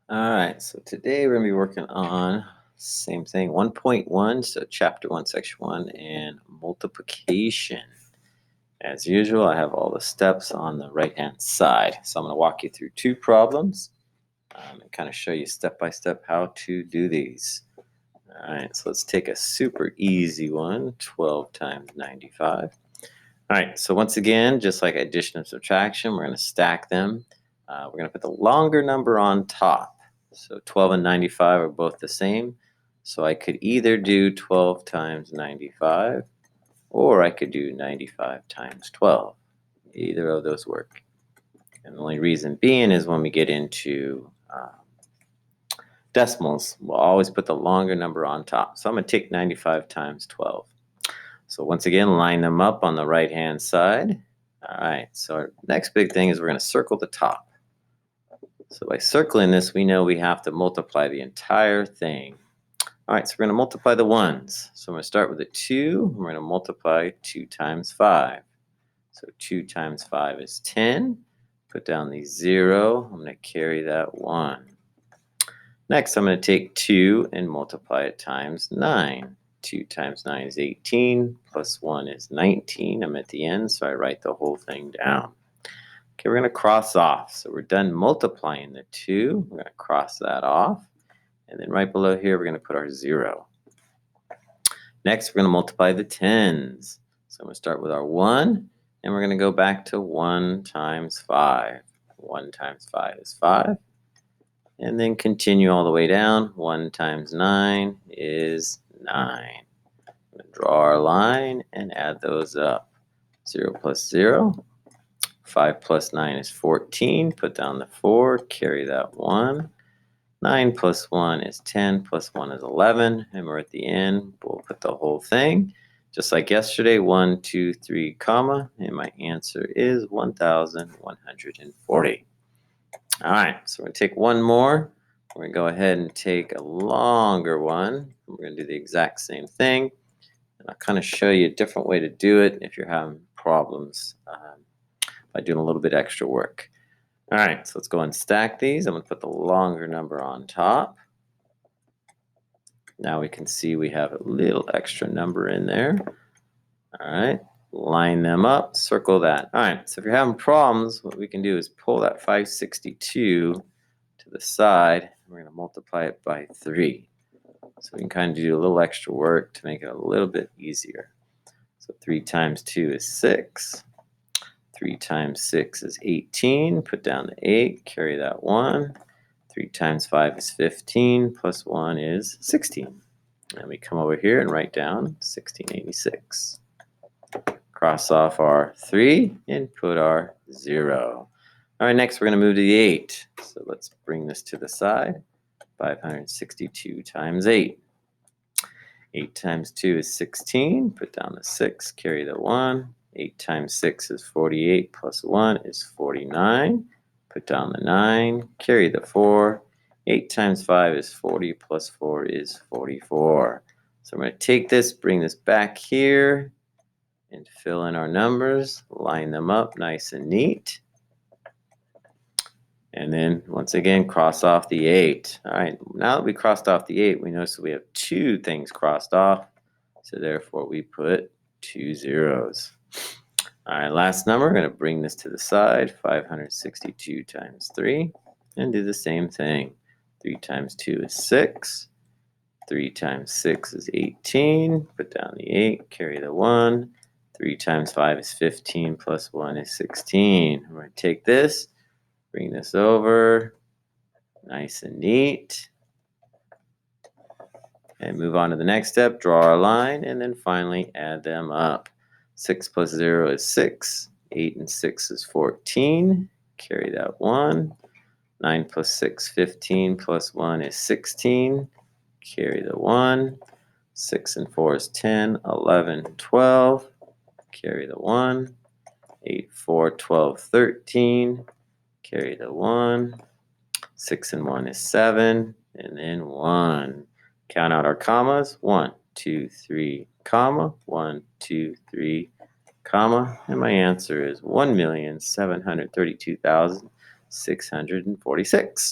All right, so today we're going to be working on same thing, 1.1, so chapter 1, section 1, and multiplication. As usual, I have all the steps on the right-hand side. So I'm going to walk you through two problems and kind of show you step by step how to do these. All right, so let's take a super easy one, 12 times 95. All right, so once again, just like addition and subtraction, we're going to stack them. We're going to put the longer number on top. So 12 and 95 are both the same. So I could either do 12 times 95, or I could do 95 times 12. Either of those work. And the only reason being is when we get into decimals, we'll always put the longer number on top. So I'm going to take 95 times 12. So once again, line them up on the right-hand side. All right, so our next big thing is we're going to circle the top. So by circling this, we know we have to multiply the entire thing. All right, so we're going to multiply the ones. So I'm going to start with a 2. We're going to multiply 2 times 5. So 2 times 5 is 10. Put down the 0. I'm going to carry that 1. Next, I'm going to take 2 and multiply it times 9. 2 times 9 is 18, plus 1 is 19. I'm at the end, so I write the whole thing down. Okay, we're going to cross off. So we're done multiplying the 2. We're going to cross that off. And then right below here, we're going to put our 0. Next, we're going to multiply the tens. So I'm going to start with our 1, and we're going to go back to 1 times 5. 1 times 5 is 5. And then continue all the way down. 1 times 9 is 9. I'm going to draw our line and add those up. 0 plus 0. 5 plus 9 is 14. Put down the 4. Carry that 1. 9 plus 1 is 10. Plus 1 is 11. And we're at the end. We'll put the whole thing. Just like yesterday, 1, 2, 3, comma. And my answer is 1,140. All right, so we're going to take one more. We're going to go ahead and take a longer one. We're going to do the exact same thing. And I'll kind of show you a different way to do it if you're having problems by doing a little bit extra work. All right, so let's go and stack these. I'm going to put the longer number on top. Now we can see we have a little extra number in there. All right, line them up, circle that. All right, so if you're having problems, what we can do is pull that 562 to the side. We're going to multiply it by 3. So we can kind of do a little extra work to make it a little bit easier. So 3 times 2 is 6. 3 times 6 is 18. Put down the 8, carry that 1. 3 times 5 is 15, plus 1 is 16. And we come over here and write down 1686. Cross off our 3 and put our 0. All right, next we're going to move to the 8. So let's bring this to the side. 562 times 8. 8 times 2 is 16. Put down the 6, carry the 1. 8 times 6 is 48, plus 1 is 49. Put down the 9, carry the 4. 8 times 5 is 40, plus 4 is 44. So I'm going to take this, bring this back here, and fill in our numbers, line them up nice and neat. And then, once again, cross off the 8. All right, now that we crossed off the 8, we notice we have 2 things crossed off. So therefore, we put 2 zeros. All right, last number, we're going to bring this to the side. 562 times 3. And do the same thing. 3 times 2 is 6. 3 times 6 is 18. Put down the 8, carry the 1. 3 times 5 is 15, plus 1 is 16. We're going to take this, bring this over, nice and neat. And move on to the next step, draw our line, and then finally add them up. 6 plus 0 is 6. 8 and 6 is 14. Carry that 1. 9 plus 6, 15, plus 1 is 16. Carry the 1. 6 and 4 is 10. 11, 12. Carry the 1. 8, 4, 12, 13. Carry the 1. 6 and 1 is 7. And then 1. Count out our commas. 1, 2, 3, comma. 1, 2, 3, comma. And my answer is 1,732,646.